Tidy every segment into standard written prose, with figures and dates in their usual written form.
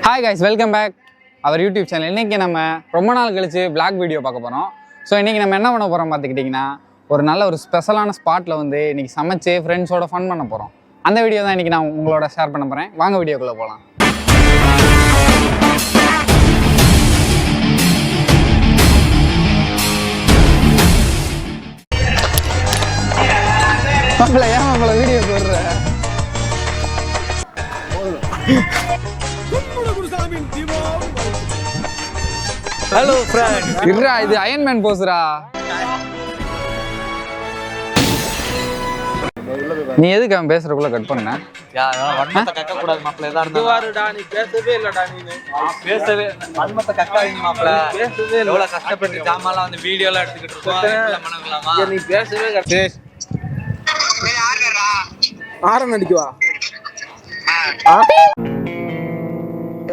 Hi guys, welcome back our YouTube channel. இன்னைக்கு நம்ம ரொம்ப நாள் கழிச்சு vlog வீடியோ பார்க்க போறோம். ஸோ இன்னைக்கு நம்ம என்ன பண்ண போறோம் பார்த்துக்கிட்டிங்கன்னா ஒரு நல்ல ஒரு ஸ்பெஷலான ஸ்பாட்ல வந்து இன்னைக்கு சமைச்சு ஃப்ரெண்ட்ஸோட ஃபன் பண்ண போறோம். அந்த வீடியோ தான் இன்னைக்கு நான் உங்களோட ஷேர் பண்ண போறேன். வாங்க வீடியோக்குள்ள போகலாம். மாப்பிள்ள ஏன் மாப்பிள்ள வீடியோ போடுற? Hello friend. இருடா, இது அயன் மேன் போஸ்ரா. நீ எதுக்கு அவன் பேசுறதுக்குள்ள கட் பண்ண? வன்மத்தை கக்க கூடாது மாப்ள. ஏதா இருந்தா இதுவாருடா, நீ பேசவே இல்லடா. பேசவே வன்மத்தை கக்காதீங்க மாப்ள. பேசவே இல்ல. எவ்வளவு கஷ்டப்பட்டு ஜாமான்லாம் வந்து வீடியோலாம் எடுத்துக்கிட்டு இருக்கோம். இதெல்லாம் பண்ணலாமா? நீ பேசவே இல்ல. ஆரன் அடிக்குவா?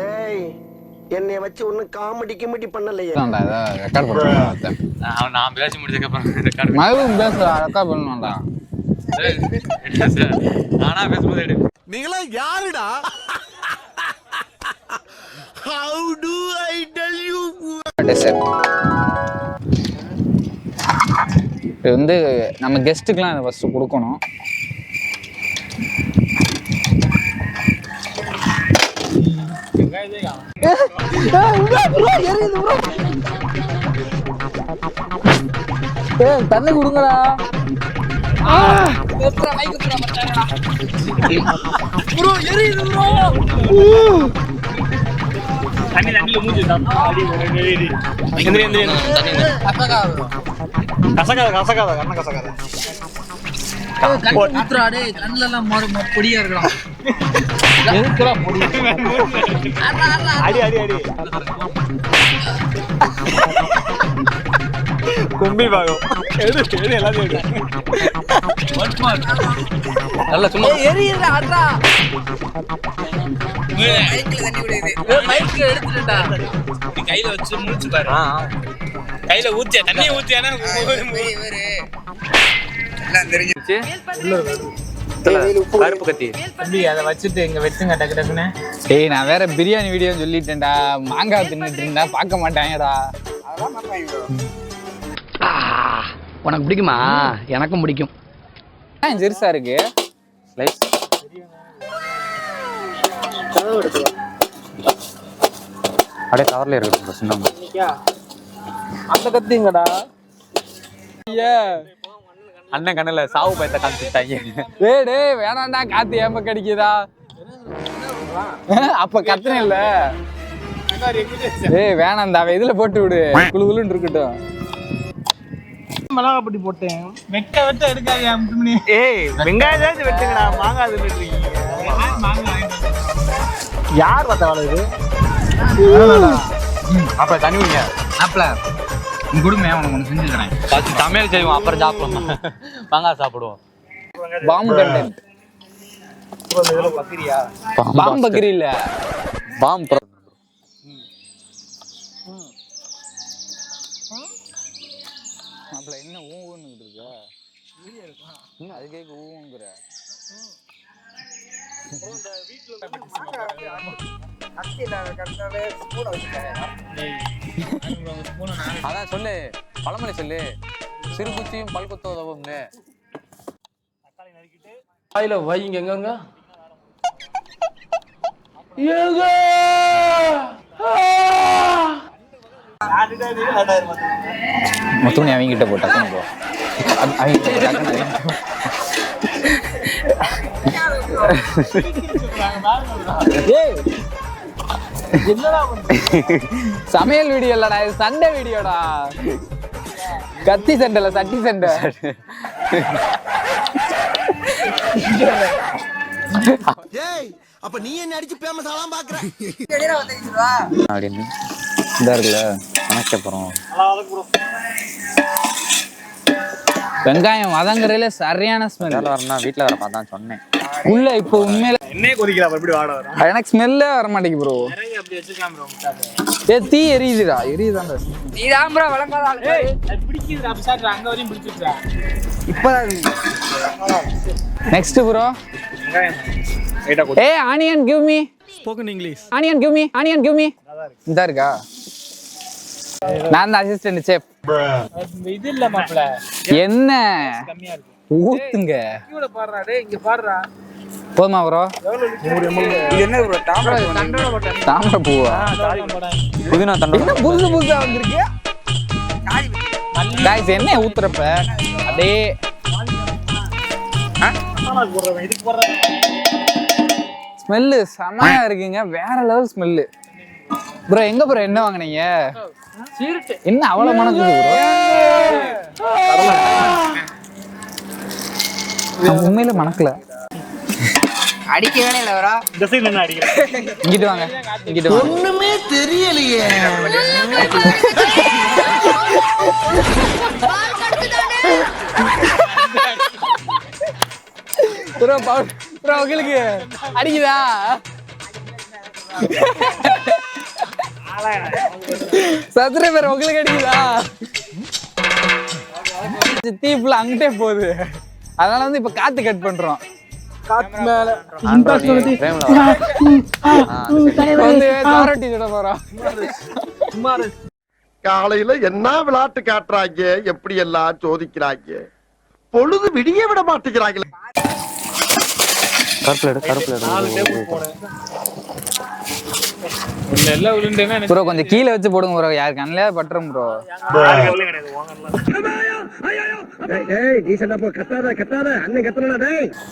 ஏய், என்னைய வச்சு ஒன்னும் காமெடி கிமெடி பண்ணலையே. ரெக்கார்ட் பண்ணுறேன். நான் பேசி முடிச்சதுக்கு அப்புறம் ரெக்கார்ட் மறுபடியும் பேசுறா, ரெக்கார்ட் பண்ணணும்டா. நானா பேசும்போது எடு. நீங்களா யாருடா? How do I tell you? இது வந்து நம்ம கெஸ்ட்டுக்கெலாம் இதை ஃபஸ்ட்டு கொடுக்கணும். தண்ணி கொடுங்கடா. கும்பி பாகம் எல்லாத்தையும் நல்ல சும்மா கையில வச்சு முடிச்சு பாரு. கையில ஊத்தியா தண்ணி ஊத்தியானா தெரிஞ்சிருச்சு. கருப்பு கத்தி தம்பி அதை வச்சுட்டு இங்க வச்சுங்க டக்கு டக்குன்னு. ஏய், நான் வேற பிரியாணி வீடியோ சொல்லிட்டேன்டா. மாங்காய் தின்னுட்டு இருந்தா பார்க்க மாட்டாங்கடா. உனக்கு பிடிக்குமா? எனக்கும் பிடிக்கும். ஜெருசா இருக்கு. ஸ்லைஸ் அப்படியே கவர்ல இருக்கட்டும். சின்ன அந்த கத்திங்கடா. அண்ணன் கண்ணுல சாவு பயத்தை காமிச்சுட்டாங்க. டேய் வேணாண்டா, காத்து ஏம்ப கடிக்குதா? அப்ப கத்துன இல்ல. ஏய் வேணாண்டா, அவ இதுல போட்டு விடு, குளு குளுன்னு இருக்கட்டும். மிளகாப்பட்டி போட்டேன். வெட்ட வெட்ட எடுக்காது. ஏய், வெங்காயம் வெட்டுங்கடா. மாங்காய் வெட்டுறீங்க. யார் பார்த்த வேலை இது? அப்ப தண்ணி விடுங்க. அப்பல குடுமே உனக்கு ஒன்று செஞ்சுக்கிறேன். ஃபர்ஸ்ட் சமையல் செய்வோம், அப்புறம் சாப்பிடுவோம். மாங்காய் சாப்பிடுவோம். பாம்பு கண்டென்ட். பாம்பு பக்கரி இல்ல, பாம்பு. அப்பல என்ன ஊன்னு இருக்கா? இன்னும் அது கேட்க ஊங்குற. அதான் சொல்லு, பழமொழி சொல்லு. சிறுகுச்சியும் பல்குத்த உதவும்னு. வாயில வைங்க எங்கங்க மொத்தம் நீ அவங்க கிட்ட போட்டா போ. சமையல் வீடியோ இல்லடா, இது சண்டை வீடியோடா. கத்தி சண்டைல சட்டி சண்டை. ஏய், அப்ப நீ என்ன அடிச்சு பேமஸ் ஆலாம் பாக்குற? அப்படின்னு இதா இருக்குல்ல, சமைக்க போறோம். வெங்காயம் வதங்குறதுல சரியான ஸ்மெல் வரணும். வீட்டுல வர பார்த்தா சொன்னேன். உள்ள இப்போ உண்மையில என்னையே கொதிக்கலாம். எப்படி வாட வரும்? எனக்கு ஸ்மெல்லே வர மாட்டேங்குது ப்ரோ. அப்படி வச்சுக்கலாம் ப்ரோ. ஏ தீ எரியுதுடா, எரியுதாண்டா. நீ தான் ப்ரோ வளங்காத ஆளு. ஏய், அது பிடிக்குதுடா. அப்ப சார் அங்க வரையும் பிடிச்சிருச்சா? இப்பதான் next bro. Hey, onion, give me. Spoken English. Onion give me, onion give me. இதா இருக்கா? நான் தான் அசிஸ்டன்ட் செஃப். இது இல்ல மாப்ள. என்ன கம்மியா இருக்கு. ஊத்துங்க. கீழ பாருடா டேய், இங்க பாருடா. போதுமா ப்ரோ? இது என்ன ப்ரோ தாமரை பூவா? புதினா தண்டை என்ன புதுசு புதுசா வந்திருக்கு? गाइस என்ன ஊத்துறப்ப அப்படியே ஸ்மெல் செமையா இருக்குங்க. வேற லெவல் ஸ்மெல். ப்ரோ எங்க ப்ரோ என்ன வாங்குனீங்க? சீரட். என்ன அவ்வளவு மணக்குது ப்ரோ? உண்மையில மணக்கல. அடிக்க வேலையில வரா. இந்த சைடுல என்ன அடிக்குற? இங்கிட்டு வாங்க, இங்கிட்டு வாங்க. ஒண்ணுமே தெரியலையே. ப்ரோ ப்ரோ உங்களுக்கு அடிக்குதா? சப்ஸ்கிரைபர் உங்களுக்கு அடிக்குதா? தீப்புல அங்கிட்டே போகுது. அதனால வந்து இப்ப காத்து கட் பண்றோம். காத்து மேல வந்து காரட்டி சுட போறோம். காலையில என்ன விளையாட்டு காட்டுறாங்க, எப்படி எல்லாம் சோதிக்கிறாங்க. பொழுது விடிய விட மாட்டேங்கிறாங்களே. எல்லாம் உருண்டேனா ப்ரோ கொஞ்சம் கீழே வச்சு போடுங்க ப்ரோ. யாரு கண்ணிலே பட்டுரும் ப்ரோ.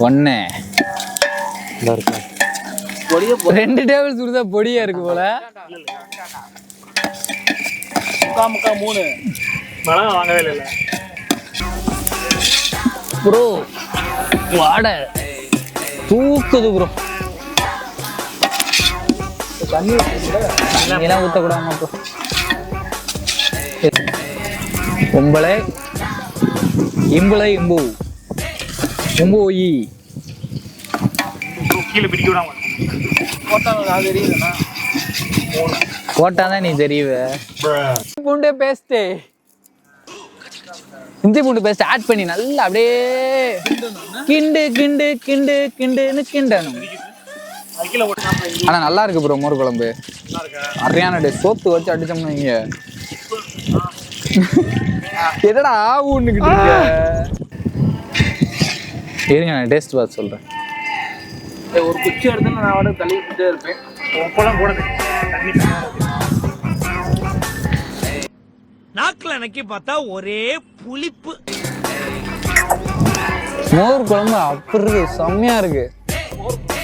ஒண்ணு 2 டேபிள் சுடுதா பொடியா இருக்கு போல. முக்கா 3 மிளகா வாங்கவே இல்ல ப்ரோ. வாடை தூக்குது ப்ரோ. தண்ணியெல்லாம் ஊற்றக்கூடாது ப்ரோ. ஒம்பளை இம்பளை இம்பு ஒம்போயி கீழே பிடிக்க விடாம போட்டாதான் நீ தெரியுவ. பூண்டு பேஸ்ட், இஞ்சி பூண்டு பேஸ்ட் ஆட் பண்ணி நல்லா அப்படியே கிண்டு கிண்டு கிண்டு கிண்டுன்னு கிண்டணும். ஆனா நல்லா இருக்கு ப்ரோ மோர் குழம்பு. அரையான சோத்து வச்சு அடிச்சோம்னு வைங்க. எதடா ஊன்னுக்கிட்டு இருக்க? இருங்க நான் டேஸ்ட் பார்த்து சொல்றேன். ஒரு குச்சி எடுத்து நான் அவட தள்ளிக்கிட்டே இருப்பேன். உப்பெல்லாம் கூட தண்ணி நாக்குல நக்கி பார்த்தா ஒரே புளிப்பு. மோர் குழம்பு அப்படி இருக்கு, செம்மையா இருக்கு.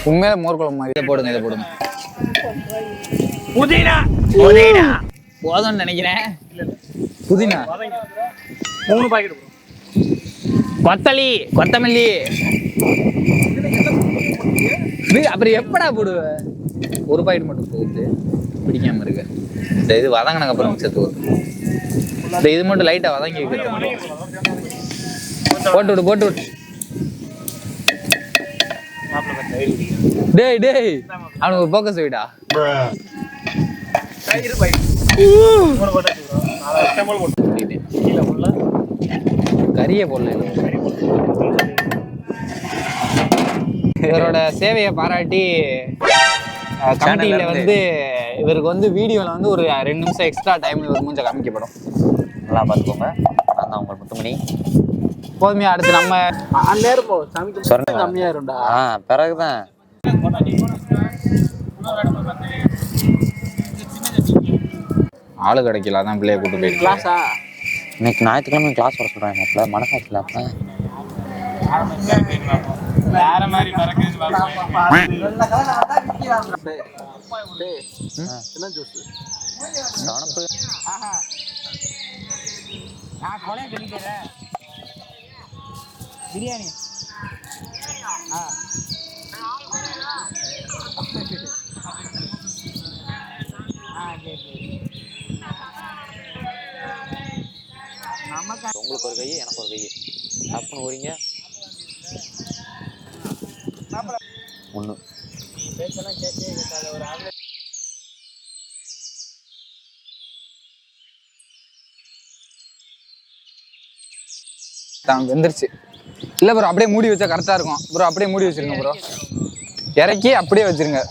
உண்மையில மோர் குழம்பு மாதிரி. இதை போடுங்க, இதை போடுங்க. புதினா புதினா போதும்னு நினைக்கிறேன். புதினா 3 பாக்கெட். கொத்தமல்லி கொத்தமல்லி அப்புறம் எப்படா போடுவ? ஒரு பாக்கெட் மட்டும் போகுது, பிடிக்காம இருக்கு. இந்த இது வதங்கினக்கு அப்புறம் மிச்சத்து ஊத்து. இந்த இது மட்டும் லைட்டா வதங்கி வைக்கிறோம். போட்டு விடு, போட்டு விடு. டேய் டேய் அவனுக்கு ஒரு போக்கஸ் வைடா. கறியை போடல. இவரோட சேவையை பாராட்டி கமிட்டியில வந்து இவருக்கு வந்து வீடியோல வந்து ஒரு 2 நிமிஷம் எக்ஸ்ட்ரா டைம் இவர் மூஞ்ச காமிக்கப்படும். நல்லா பார்த்துக்கோங்க. நான் தான் உங்கள் முத்துமணி. போதுமையா? அடுத்து நம்ம அந்நேரம் போ சாமி கம்மியா இருந்தா பிறகுதான் ஆளு கிடைக்கல, அதான் பிள்ளைய கூட்டு போயிட்டு. கிளாஸா இன்னைக்கு ஞாயிற்றுக்கிழமை கிளாஸ் வர சொல்றாங்க. மாப்பிள்ள மனசாட்சியில் அப்ப வேற மாதிரி பறக்குது. என்ன ஜூஸ்? தனப்பு நான் கொலை சொல்லிக்கிறேன். பிரியாணி உங்களுக்கு ஒரு கை, எனக்கு ஒரு கை. தப்புன்னு ஊறிங்க. 1 வெந்துருச்சு. இல்ல ப்ரோ அப்படியே மூடி வச்சா கரெக்டா இருக்கும் ப்ரோ. அப்படியே மூடி வச்சிருங்க ப்ரோ. இறக்கி அப்படியே வச்சிருங்க.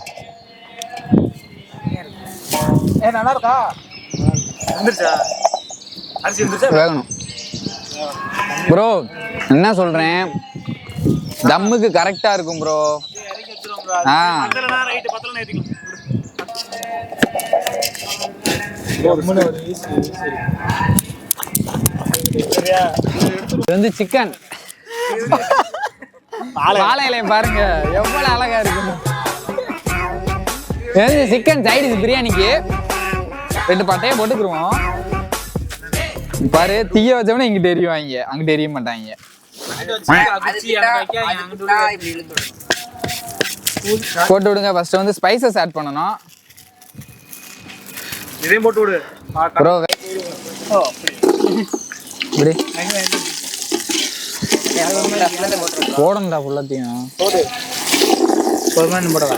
நல்லா இருக்கா? வந்துருச்சா? அரிசி வந்துருச்சா? வேகணும் ப்ரோ. என்ன சொல்றேன், தம்முக்கு கரெக்டா இருக்கும் ப்ரோ. ஆ பத்தலனா ரைட், பத்தலனா ஏத்திக்கலாம். இது வந்து சிக்கன் வாழை இலையை பாருங்க எவ்வளவு அழகா இருக்கு. சிக்கன் சைடிஸ் பிரியாணிக்கு 2 பட்டையை போட்டுக்குருவோம். பாரு, தீய வச்சவனே இங்கிட்ட எரிவாங்க, அங்கிட்ட எரிய மாட்டாங்க. போட்டு விடுங்க. ஃபர்ஸ்ட் வந்து ஸ்பைசஸ் ஆட் பண்ணணும். இதையும் போட்டு விடு. ப்ரோ இப்படி போடணும்டா ஃபுல்லாத்தையும்.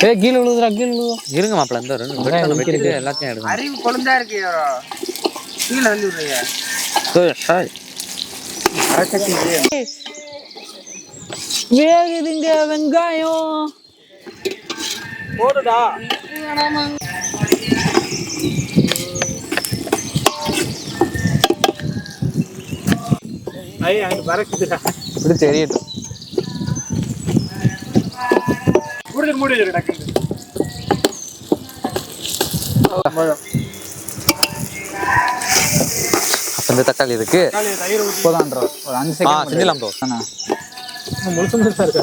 ஏய், கீழே விழுதுடா, கீழே விழுது. இருங்க மாப்பிள்ள, இந்த ரெண்டு எல்லாத்தையும் எடுங்க. அறிவு கொழுந்தா இருக்கு bro. கீழே வந்து விடுறீங்க. வேகுதுங்க வெங்காயம். போடுடா. ஐய், அங்க பறக்குதுடா. இப்படி தெரியட்டும். மூடி வச்சிரு டக்கு. இந்த தக்காளி இருக்கு. தயிர் ஊத்தி போதான்றோ ஒரு 5 செகண்ட் செஞ்சிடலாம் ப்ரோ. முழுசு முழுசா இருக்கு.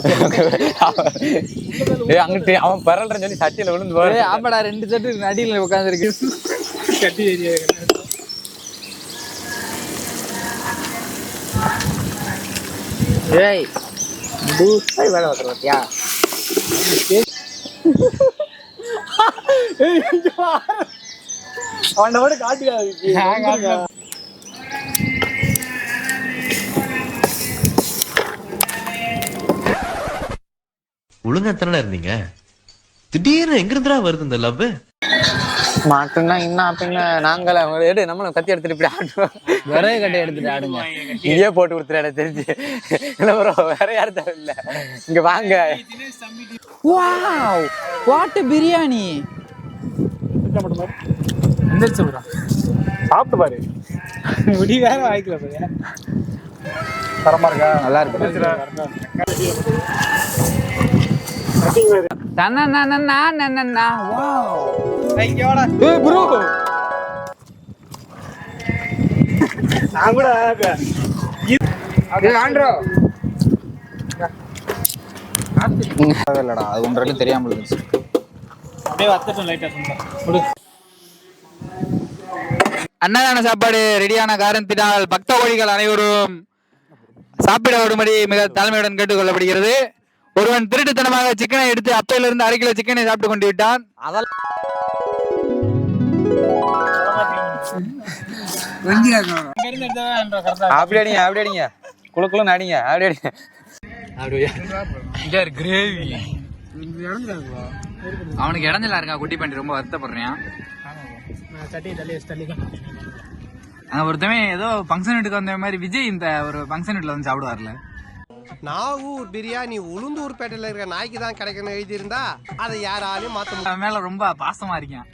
அங்கிட்டு அவன் பரல்றன்னு சொல்லி சட்டியில விழுந்து போய் ஆமாடா, 2 சட்டு அடியில் உட்காந்துருக்கு. கட்டி ஏரியா. ஏய், தூசை வேலை வைக்கிற பாத்தியா? அவனை விட காட்டுக்காது. ஒழுங்கா தானே இருந்தீங்க, திடீர்னு எங்க இருந்துடா வருது இந்த லவ்? மாட்டுன்னா இன்னும் பின்ன நாங்கள எடு நம்மளும் கத்தி எடுத்துட்டு இப்படி ஆடுவோம். விறகு கட்டை எடுத்துட்டு ஆடுங்க. இங்கே போட்டு கொடுத்துரு எனக்கு தெரிஞ்சு. இல்லை ப்ரோ, வேற யாரும் தேவையில்ல. இங்க வாங்க. Wow, what biryani. எந்திரிச்சு ப்ரோ, சாப்பிட்டு பாரு. முடி வேற வாய்க்கல பாரு. தரமா இருக்கா? நல்லா இருக்கு. ப்ரோ, நான் கூட இல்லடா, அது ஒன்றரை தெரியாம இருந்துச்சு. அப்படியே வத்தட்டும் லைட்டா சொன்னா. அன்னதான சாப்பாடு ரெடியான காரணத்தினால் பக்த கோடிகள் அனைவரும் சாப்பிட வரும்படி மிக தாழ்மையுடன் கேட்டுக்கொள்ளப்படுகிறது. ஒருவன் திருட்டுத்தனமாக சிக்கனை எடுத்து அப்பையிலிருந்து 1/2 கிலோ சிக்கனை சாப்பிட்டு கொண்டு விட்டான். அப்படி அடிங்க, அப்படி அடிங்க, குழுக்குள்ள அடிங்க, அப்படி அடிங்க. அப்படியே கிரேவி அவனுக்கு இடைஞ்சலா இருக்கா. குட்டி பண்ணி ரொம்ப வருத்தப்படுறேன். ஒருத்தவன் ஏதோ ஃபங்க்ஷன் வீட்டுக்கு வந்த மாதிரி விஜய் இந்த ஒரு ஃபங்க்ஷன் வீட்டுல வந்து சாப்பிடுவார்ல. நாகூர் பிரியாணி உளுந்தூர்பேட்டையில இருக்க நாய்க்கு தான் கிடைக்கணும் எழுதி இருந்தா அதை யாராலையும் மாத்த முடியும். அவன் மேல ரொம்ப பாசமா இருக்கேன்.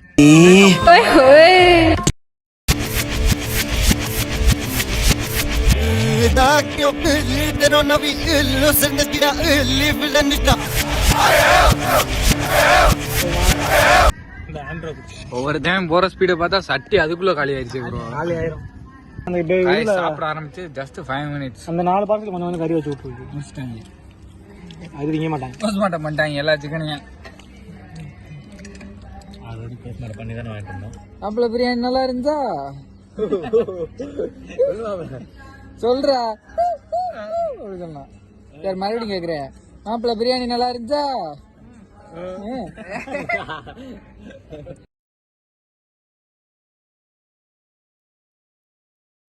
ஒவ்வொருத்தவன் போற ஸ்பீட பார்த்தா சட்டி அதுக்குள்ள காலி ஆயிடுச்சு ப்ரோ. நாலு ஆயிரம். சாப்பிட ஆரம்பிச்சு ஜஸ்ட் 5 minutes. அந்த 4 பாக்கெட் கொஞ்சம் கொஞ்சம் கறி வச்சு விட்டுருக்கு. முடிச்சிட்டாங்க. அது திங்க மாட்டாங்க. போஸ்ட்மார்ட்டம் பண்ணிட்டாங்க எல்லா சிக்கனையும். ஆல்ரெடி போஸ்ட்மார்ட்டம் பண்ணி தானே வாங்கிட்டு வந்தோம். மாப்பிள்ள பிரியாணி நல்லா இருந்துச்சா? சொல்றா. சரி, மறுபடியும் கேக்குறேன். மாப்பிள்ள பிரியாணி நல்லா இருந்துச்சா?